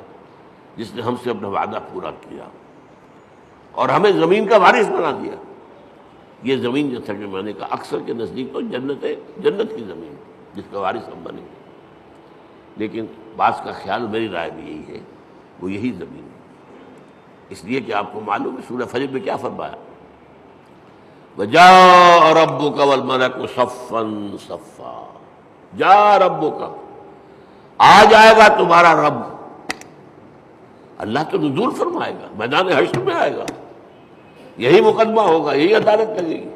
جس نے ہم سے اپنا وعدہ پورا کیا اور ہمیں زمین کا وارث بنا دیا. یہ زمین جو تھا کہ میں نے کہا اکثر کے نزدیک تو جنت کی زمین جس کا وارث ہم بنے، لیکن بعض کا خیال، میری رائے بھی یہی ہے، وہ یہی زمین ہے. اس لیے کہ آپ کو معلوم ہے سورہ فجر میں کیا فرمایا؟ وَجَاءَ رَبُّكَ وَالْمَلَكُ صَفًّا صَفًّا. جا ربک، آ جائے گا تمہارا رب. اللہ تو نزول فرمائے گا، میدان حشر میں آئے گا، یہی مقدمہ ہوگا، یہی عدالت لگے گی.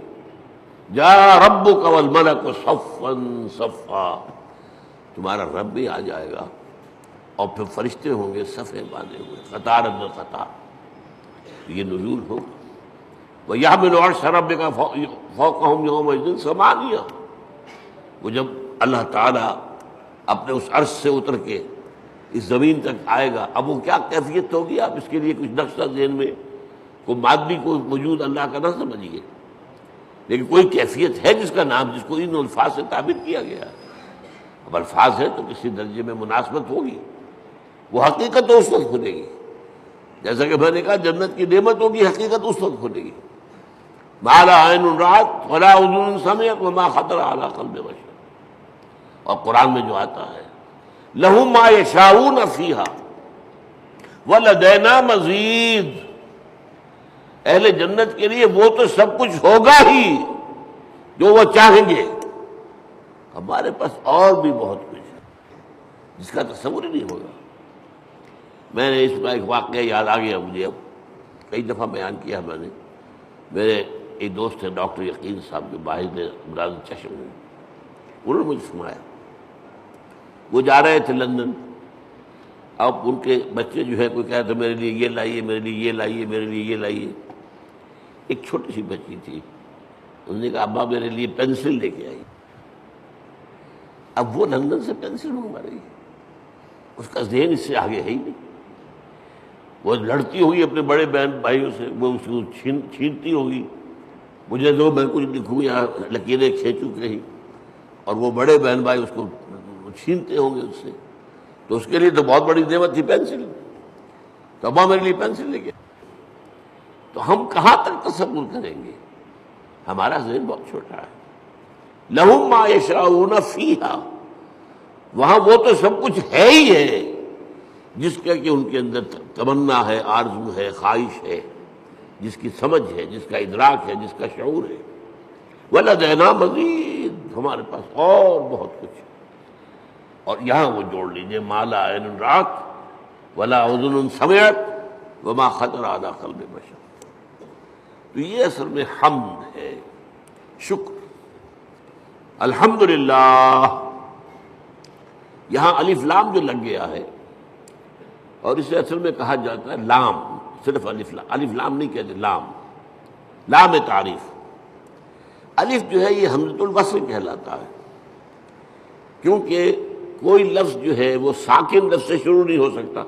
جا ربک والملک صفا صفا، تمہارا رب بھی آ جائے گا اور پھر فرشتے ہوں گے صفے باندھے ہوئے، قطار اندر قطار. یہ نزول ہوگا. وَيَحْمِلُ عَرْشَ رَبِّكَ فَوْقَهُمْ يَوْمَئِذٍ ثَمَانِيَةٌ. وہ جب اللہ تعالیٰ اپنے اس عرش سے اتر کے اس زمین تک آئے گا، اب وہ کیا کیفیت ہوگی، آپ اس کے لیے کچھ نقشہ ذہن میں، کوئی مادی کوئی وجود اللہ کا نہ سمجھیے، لیکن کوئی کیفیت ہے جس کا نام، جس کو ان الفاظ سے تعبیر کیا گیا ہے. اب الفاظ ہے تو کسی درجے میں مناسبت ہوگی. وہ حقیقت تو اس وقت کھلے گی، جیسا کہ میں نے کہا جنت کی نعمت ہوگی، حقیقت اس وقت کھلے گی. ما لا عین رأت ولا اذن سمعت وما خطر علی قلب بشر. اور قرآن میں جو آتا ہے لہم ما یشاؤون فیہا ولدینا مزید. اہل جنت کے لیے وہ تو سب کچھ ہوگا ہی جو وہ چاہیں گے، ہمارے پاس اور بھی بہت کچھ ہے جس کا تصور ہی نہیں ہوگا. میں نے اس کا ایک واقعہ یاد آ گیا مجھے، اب کئی دفعہ بیان کیا میں نے. میرے ایک دوست ہیں ڈاکٹر یقین صاحب کے باہر امراض چشم میں، انہوں نے مجھے سنایا وہ جا رہے تھے لندن. اب ان کے بچے جو ہے کوئی کہا تھا میرے لیے یہ لائیے، میرے لیے یہ لائیے، میرے لیے یہ لائیے. ایک چھوٹی سی بچی تھی، انہوں نے کہا ابا میرے لیے پینسل لے کے آئی. اب وہ لندن سے پینسل منگوا رہی ہے، اس کا ذہن اس سے آگے ہے ہی نہیں. وہ لڑتی ہوگی اپنے بڑے بہن بھائیوں سے، وہ اس کو چھینتی ہوگی، مجھے دو میں کچھ لکھوں یا لکیریں کھینچوں کہیں، اور وہ بڑے بہن بھائی اس کو چھینتے ہوں گے اس سے. تو اس کے لیے تو بہت بڑی نعمت تھی پینسل. تو ابا میرے لیے پینسل لے کے. تو ہم کہاں تک تصور کریں گے؟ ہمارا ذہن بہت چھوٹا ہے. لہم ما یشاؤون فیہا، وہاں وہ تو سب کچھ ہے ہی ہے جس کا کہ ان کے اندر تمنا ہے، آرزو ہے، خواہش ہے، جس کی سمجھ ہے، جس کا ادراک ہے، جس کا شعور ہے. وَلَدَيْنَا مَزِيدٌ، ہمارے پاس اور بہت کچھ ہے. اور یہاں وہ جوڑ لیجئے ما لا عین رأت ولا اذن سمعت وما خطر علی قلب بشر. تو یہ اصل میں حمد ہے، شکر. الحمدللہ. یہاں الف لام جو لگ گیا ہے، اور اسے اصل میں کہا جاتا ہے لام، صرف الف لام نہیں کہتے، لام، لام تعریف. الف جو ہے یہ حمزۃ الوصل کہلاتا ہے، کیونکہ کوئی لفظ جو ہے وہ ساکن لفظ سے شروع نہیں ہو سکتا.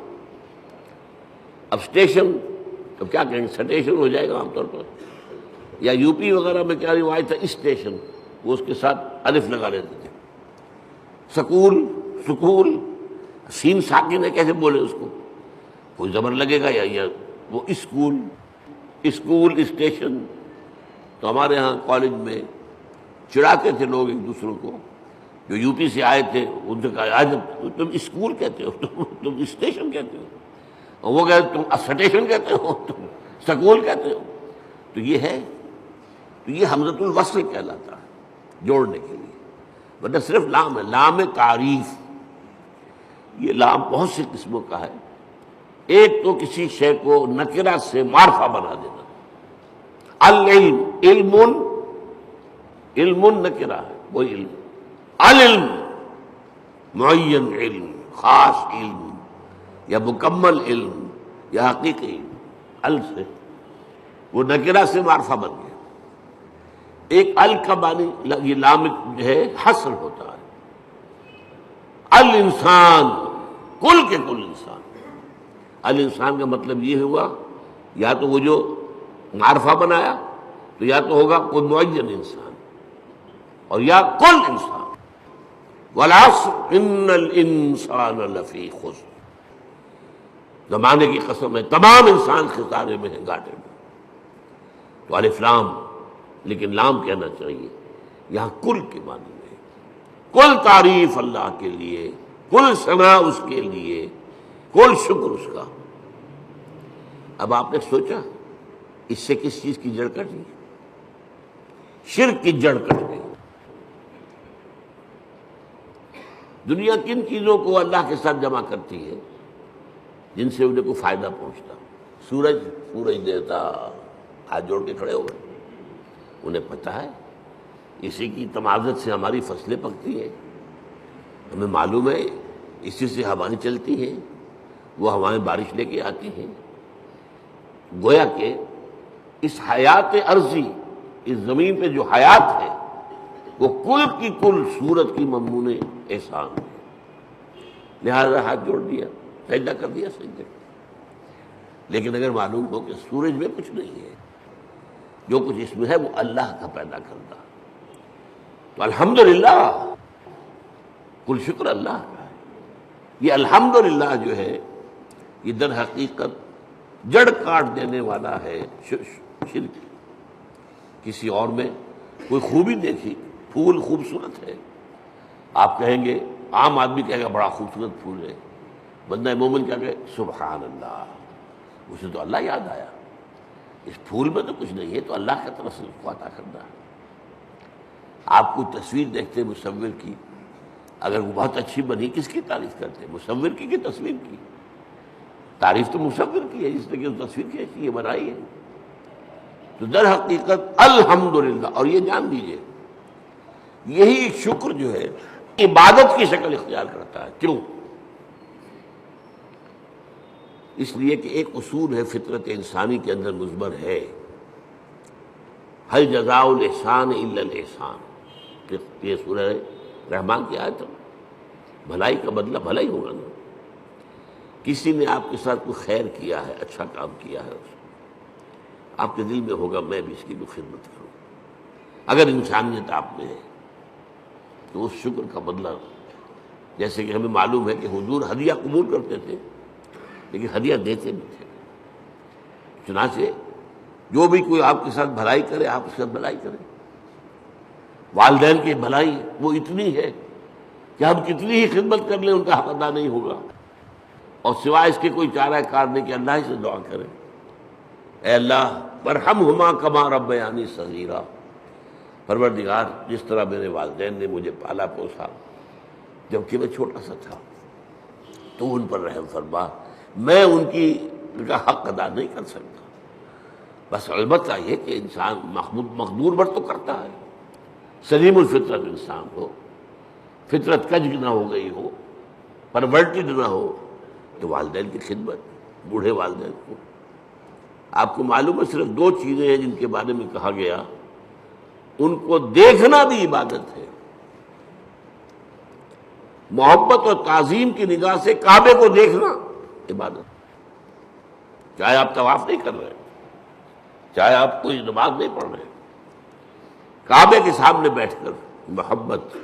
اب اسٹیشن، اب کیا کہیں گے، سٹیشن ہو جائے گا عام طور پر. یا یو پی وغیرہ میں کیا روایت ہے، اسٹیشن، وہ اس کے ساتھ الف لگا لیتے تھے. سکول، سکول، سین ساکن ہے، کیسے بولے اس کو، کوئی زبر لگے گا. یا وہ اسکول، اسکول، اسٹیشن. تو ہمارے ہاں کالج میں چڑھاتے تھے لوگ ایک دوسروں کو جو یو پی سے آئے تھے، ان سے کہا آج تم اسکول کہتے ہو، تم اسٹیشن کہتے ہو، اور وہ کہتے تم اسٹیشن کہتے ہو، تم سکول کہتے ہو. تو یہ ہے، تو یہ حمزۃ الوصل کہلاتا ہے جوڑنے کے لیے. ورنہ صرف لام ہے، لام تعریف. یہ لام بہت سی قسموں کا ہے. ایک تو کسی شے کو نکرہ سے معرفہ بنا دینا. العلم، علم علم نکرہ ہے، کوئی علم، العلم معین علم، خاص علم یا مکمل علم یا حقیقی علم، ال سے وہ نکرہ سے معرفہ بن گیا۔ ایک ال کا معنی یہ لام جو ہے حصر ہوتا ہے، الانسان کل کے کل انسان۔ الانسان کا مطلب یہ ہوا یا تو وہ جو معرفہ بنایا تو یا تو ہوگا کوئی معین انسان اور یا کل انسان۔ والعصر ان الانسان لفی خسر، زمانے کی قسم ہے تمام انسان خسارے میں ہے، گھاٹے میں۔ تو الف لام، لیکن لام کہنا چاہیے یہاں کل کے معنی میں، کل تعریف اللہ کے لیے، کل ثنا اس کے لیے، کل شکر اس کا۔ اب آپ نے سوچا اس سے کس چیز کی جڑ کٹ گئی؟ شرک کی جڑ کٹ گئی۔ دنیا کن چیزوں کو اللہ کے ساتھ جمع کرتی ہے جن سے انہیں کوئی فائدہ پہنچتا؟ سورج دیوتا ہاتھ جوڑ کے کھڑے ہو گئے، انہیں پتہ ہے اسی کی تمازت سے ہماری فصلیں پکتی ہیں، ہمیں معلوم ہے اسی سے ہوائیں چلتی ہیں، وہ ہوائیں بارش لے کے آتی ہیں۔ گویا کہ اس حیات عرضی، اس زمین پہ جو حیات ہے وہ کل کی کل صورت کی ممنون احسان ہے، لہذا ہاتھ جوڑ دیا، سجدہ کر دیا، سجدہ۔ لیکن اگر معلوم ہو کہ سورج میں کچھ نہیں ہے، جو کچھ اس میں ہے وہ اللہ کا پیدا کرتا، تو الحمدللہ، کل شکر اللہ کا ہے۔ یہ الحمدللہ جو ہے یہ در حقیقت جڑ کاٹ دینے والا ہے شرک۔ کسی اور میں کوئی خوبی دیکھی، پھول خوبصورت ہے، آپ کہیں گے، عام آدمی کہے گا بڑا خوبصورت پھول ہے، بندہ مومن کیا کہے سبحان اللہ، اسے تو اللہ یاد آیا، اس پھول میں تو کچھ نہیں ہے، تو اللہ کی طرف سے اس کو عطا کرنا ہے۔ آپ کوئی تصویر دیکھتے مصور کی، اگر وہ بہت اچھی بنی، کس کی تعریف کرتے؟ مصور کی کہ تصویر کی؟ تعریف تو مصور کی ہے جس نے کہ تصویر کھینچی ہے، بنائی ہے۔ تو در حقیقت الحمدللہ، اور یہ جان دیجئے یہی شکر جو ہے عبادت کی شکل اختیار کرتا ہے۔ کیوں؟ اس لیے کہ ایک اصول ہے فطرت انسانی کے اندر مضمر ہے، هل جزاء الاحسان الا الاحسان، یہ سورہ رحمان کی آیت ہے۔ بھلائی کا بدلہ بھلا ہی ہوگا نا۔ کسی نے آپ کے ساتھ کوئی خیر کیا ہے، اچھا کام کیا ہے، آپ کے دل میں ہوگا میں بھی اس کی بھی خدمت کروں۔ اگر انسانیت آپ میں ہے تو اس شکر کا بدلہ، جیسے کہ ہمیں معلوم ہے کہ حضور ہدیہ قبول کرتے تھے لیکن ہدیہ دیتے بھی تھے، چنانچہ جو بھی کوئی آپ کے ساتھ بھلائی کرے آپ اس کے ساتھ بھلائی کریں۔ والدین کی بھلائی وہ اتنی ہے کہ ہم کتنی ہی خدمت کر لیں ان کا حق ادا نہیں ہوگا، اور سوائے اس کے کوئی چارہ کار نہیں کہ اللہ ہی سے دعا کریں، اے اللہ ارحمہما کما ربیانی صغیرا، پروردگار جس طرح میرے والدین نے مجھے پالا پوسا جبکہ میں چھوٹا سا تھا، تو ان پر رحم فرما، میں ان کا حق ادا نہیں کر سکتا۔ بس البتہ یہ کہ انسان مقدور بر تو کرتا ہے، سلیم الفطرت انسان ہو، فطرت کج نہ ہو گئی ہو، پرورٹڈ نہ ہو، تو والدین کی خدمت، بوڑھے والدین کو۔ آپ کو معلوم ہے صرف دو چیزیں ہیں جن کے بارے میں کہا گیا ان کو دیکھنا بھی عبادت ہے۔ محبت اور تعظیم کی نگاہ سے کعبے کو دیکھنا عبادت، چاہے آپ طواف نہیں کر رہے، چاہے آپ کوئی نماز نہیں پڑھ رہے، کعبے کے سامنے بیٹھ کر محبت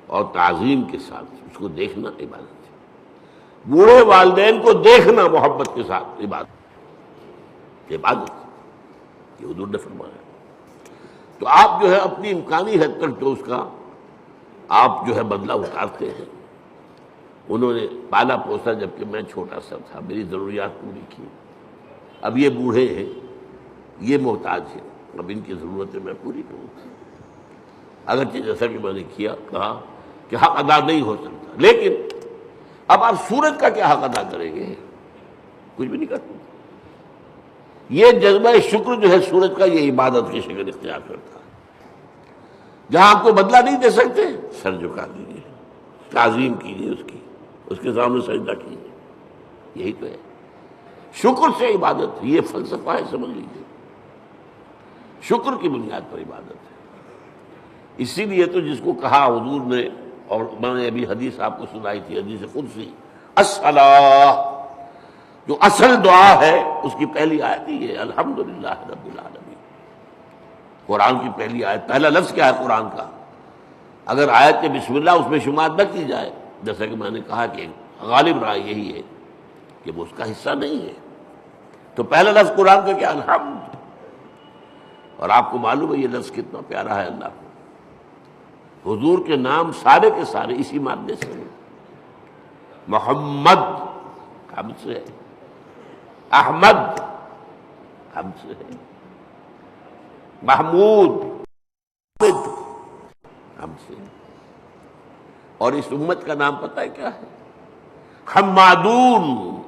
اور تعظیم کے ساتھ اس کو دیکھنا عبادت ہے۔ بوڑھے والدین کو دیکھنا محبت کے ساتھ عبادت، یہ حضور نے فرمایا۔ تو آپ جو ہے اپنی امکانی حد تک تو اس کا آپ جو ہے بدلہ اتارتے ہیں۔ انہوں نے پالا پوسا جبکہ میں چھوٹا سا تھا، میری ضروریات پوری کی، اب یہ بوڑھے ہیں، یہ محتاج ہیں، اب ان کی ضرورتیں میں پوری کروں۔ اگرچہ جیسا کہ میں نے کہا کہ حق ادا نہیں ہو سکتا، لیکن اب آپ سورج کا کیا حق ادا کریں گے؟ کچھ بھی نہیں کرتے۔ یہ جذبہ شکر جو ہے سورج کا، یہ عبادت کی شکل اختیار کرتا ہے۔ جہاں آپ کو بدلہ نہیں دے سکتے سر جھکا دیجیے، تعظیم کیجیے اس کے سامنے سجدہ کیجیے، یہی تو ہے شکر سے عبادت، یہ فلسفہ ہے، سمجھ لیجیے شکر کی بنیاد پر عبادت ہے۔ اسی لیے تو جس کو کہا حضور نے، اور میں نے ابھی حدیث آپ کو سنائی تھی، حدیث قدسی، الصلاۃ، جو اصل دعا ہے اس کی پہلی آیت ہی ہے الحمدللہ رب العالمین۔ قرآن کی پہلی آیت، پہلا لفظ کیا ہے قرآن کا؟ اگر آیت کے بسم اللہ اس میں شمار نہ کی جائے، جیسا کہ میں نے کہا کہ غالب رائے یہی ہے کہ وہ اس کا حصہ نہیں ہے، تو پہلا لفظ قرآن کا کیا؟ الحمد۔ اور آپ کو معلوم ہے یہ لفظ کتنا پیارا ہے اللہ کو، حضور کے نام سارے کے سارے اسی مادے سے ہیں۔ محمد حمد سے ہے، احمد حمد سے ہے، محمود حمد سے ہے۔ اور اس امت کا نام پتہ ہے کیا ہے؟ حمادون،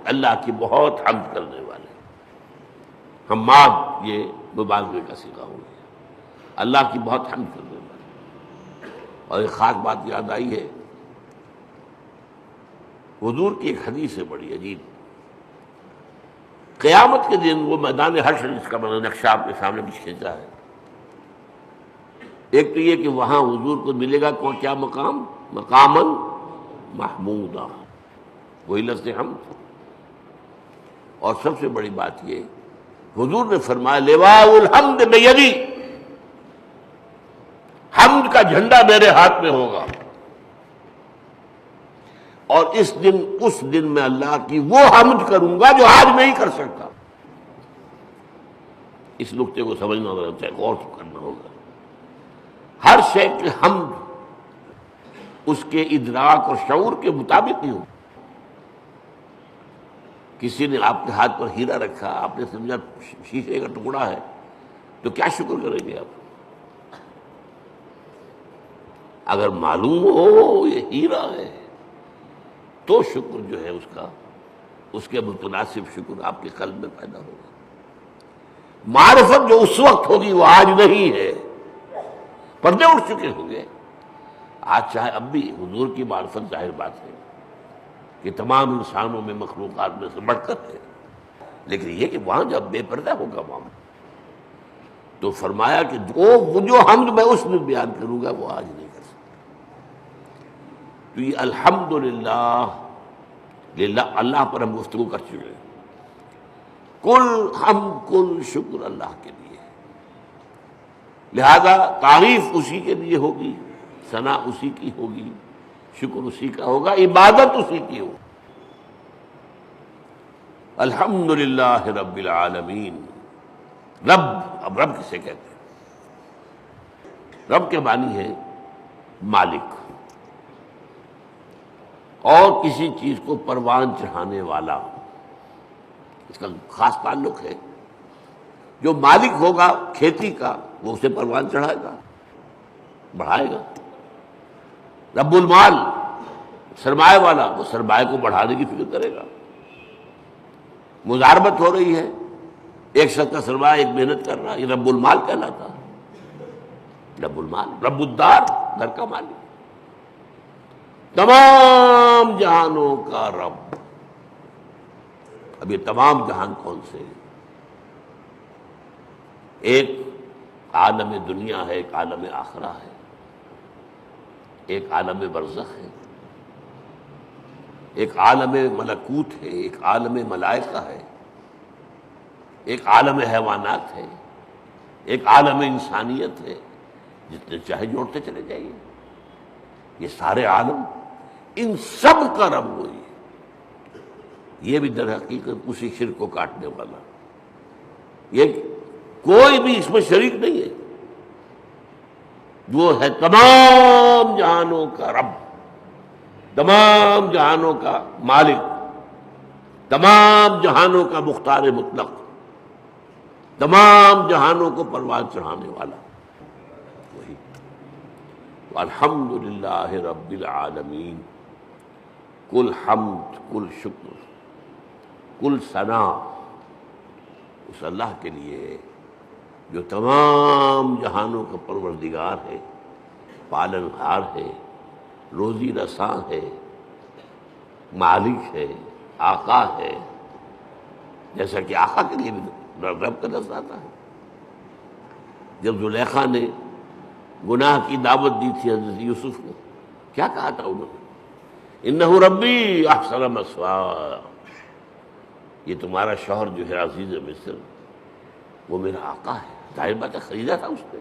اللہ کی بہت حمد کرنے والے۔ حماد یہ مبالغے کا صیغہ ہو گیا، اللہ کی بہت حمد کرنے والے۔ اور ایک خاص بات یاد آئی ہے، حضور کی ایک حدیث ہے بڑی عجیب، قیامت کے دن وہ میدان حشر، جس کا میں نے نقشہ آپ کے سامنے بھی کھینچا ہے، ایک تو یہ کہ وہاں حضور کو ملے گا کیا مقام؟ مقاماً محمودا، وہی لفظ حمد۔ اور سب سے بڑی بات یہ، حضور نے فرمایا لواء الحمد بیدی، حمد کا جھنڈا میرے ہاتھ میں ہوگا، اور اس دن میں اللہ کی وہ حمد کروں گا جو آج نہیں کر سکتا۔ اس نقطے کو سمجھنا ہوگا، غور کرنا ہوگا۔ ہر شے کی حمد اس کے ادراک اور شعور کے مطابق ہی ہو۔ کسی نے آپ کے ہاتھ پر ہیرا رکھا، آپ نے سمجھا شیشے کا ٹکڑا ہے، تو کیا شکر کریں گے آپ؟ اگر معلوم ہو یہ ہیرا ہے تو شکر جو ہے اس کے متناسب شکر آپ کے قلب میں پیدا ہوگا۔ معرفت جو اس وقت ہوگی وہ آج نہیں ہے، پردے اٹھ چکے ہوں گے۔ آج چاہے اب بھی حضور کی معرفت ظاہر بات ہے کہ تمام انسانوں میں، مخلوقات میں سے بڑھ کر ہے، لیکن یہ کہ وہاں جب بے پردہ ہوگا وہاں، تو فرمایا کہ جو حمد میں اس میں بیان کروں گا وہ آج نہیں کر سکتا۔ تو یہ الحمدللہ، اللہ پر ہم گفتگو کر چکے ہیں۔ کل حمد کل شکر اللہ کے لیے، لہذا تعریف اسی کے لیے ہوگی، ثنا اسی کی ہوگی، شکر اسی کا ہوگا، عبادت اسی کی ہوگی۔ الحمدللہ رب العالمین۔ رب، اب رب کسے کہتے ہیں؟ رب کے معنی ہے مالک، اور کسی چیز کو پروان چڑھانے والا، اس کا خاص تعلق ہے۔ جو مالک ہوگا کھیتی کا وہ اسے پروان چڑھائے گا، بڑھائے گا۔ رب المال، سرمایہ والا، وہ سرمایہ کو بڑھانے کی فکر کرے گا۔ مضاربت ہو رہی ہے، ایک شخص کا سرمایہ ایک محنت کر رہا ہے، یہ رب المال کہلاتا ہے۔ رب المال، رب الدار، گھر کا مالک، تمام جہانوں کا رب۔ اب یہ تمام جہان کون سے ہیں؟ ایک عالم دنیا ہے، ایک عالم آخرہ ہے، ایک عالم برزخ ہے، ایک عالم ملکوت ہے، ایک عالم ملائکہ ہے، ایک عالم حیوانات ہے، ایک عالم انسانیت ہے۔ جتنے چاہے جوڑتے چلے جائیے، یہ سارے عالم، ان سب کا رب وہی ہے۔ یہ بھی در حقیقت اسی شرک کو کاٹنے والا، یہ کوئی بھی اس میں شریک نہیں ہے، وہ ہے تمام جہانوں کا رب، تمام جہانوں کا مالک، تمام جہانوں کا مختار مطلق، تمام جہانوں کو پروان چڑھانے والا وہی۔ الحمدللہ رب العالمین، کل حمد، کل شکر، کل ثنا اس اللہ کے لیے ہے جو تمام جہانوں کا پروردگار ہے، پالن ہار ہے، روزی رساں ہے، مالک ہے، آقا ہے، جیسا کہ آقا کے لیے بھی رب کا لفظ آتا ہے۔ جب زلیخا نے گناہ کی دعوت دی تھی حضرت یوسف کو، کیا کہا تھا انہوں نے؟ انہ ربی احسن مثوایا، یہ تمہارا شوہر جو ہے عزیز مصر، وہ میرا آقا ہے۔ ظاہر بات ہے خریدا تھا اس نے،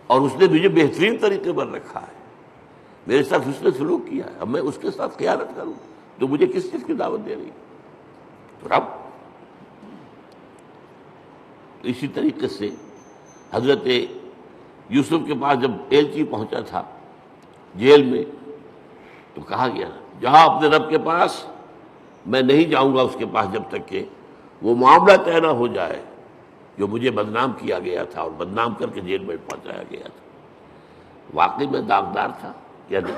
اور اس نے مجھے بہترین طریقے پر رکھا ہے، میرے ساتھ اس نے سلوک کیا ہے، اب میں اس کے ساتھ خیانت کروں تو مجھے کس چیز کی دعوت دے رہی ہے؟ تو رب۔ اسی طریقے سے حضرت یوسف کے پاس جب ایلچی پہنچا تھا جیل میں، تو کہا گیا جہاں اپنے رب کے پاس، میں نہیں جاؤں گا اس کے پاس جب تک کہ وہ معاملہ طے نہ ہو جائے جو مجھے بدنام کیا گیا تھا اور بدنام کر کے جیل میں پہنچایا گیا تھا۔ واقعی میں داغدار تھا یا نہیں؟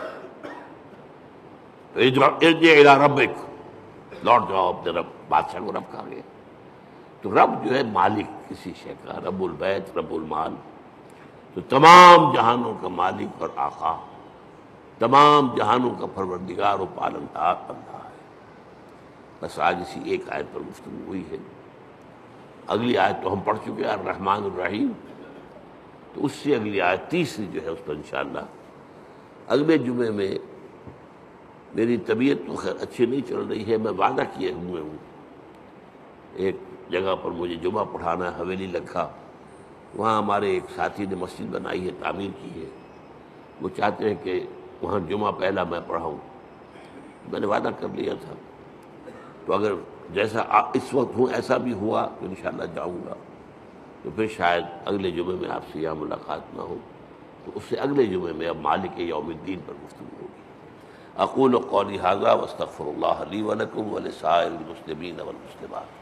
ارجع الی ربک، لوٹ جاؤ اپنے رب، بادشاہ کو رب کہا گیا۔ تو رب جو ہے مالک کسی شے کا، رب البیت، رب المال، تو تمام جہانوں کا مالک اور آقا، تمام جہانوں کا پروردگار و پالنہار اللہ ہے۔ بس آج اسی ایک آیت پر گفتگو ہوئی ہے، اگلی آیت تو ہم پڑھ چکے ہیں الرحمن الرحیم، تو اس سے اگلی آیت تیسری جو ہے اس پر انشاءاللہ اگلے جمعے میں۔ میری طبیعت تو خیر اچھی نہیں چل رہی ہے، میں وعدہ کیے ہوئے ہوں، ایک جگہ پر مجھے جمعہ پڑھانا ہے حویلی لکھا، وہاں ہمارے ایک ساتھی نے مسجد بنائی ہے، تعمیر کی ہے، وہ چاہتے ہیں کہ وہاں جمعہ پہلا میں پڑھاؤں، میں نے وعدہ کر لیا تھا، تو اگر جیسا اس وقت ہوں ایسا بھی ہوا تو انشاءاللہ جاؤں گا، تو پھر شاید اگلے جمعے میں آپ سے یہاں ملاقات نہ ہو، تو اس سے اگلے جمعے میں اب مالک یوم الدین پر گفتگو ہوگی۔ اقول قولی ھذا واستغفر اللہ لی ولکم ولسائر المسلمین والمسلمات۔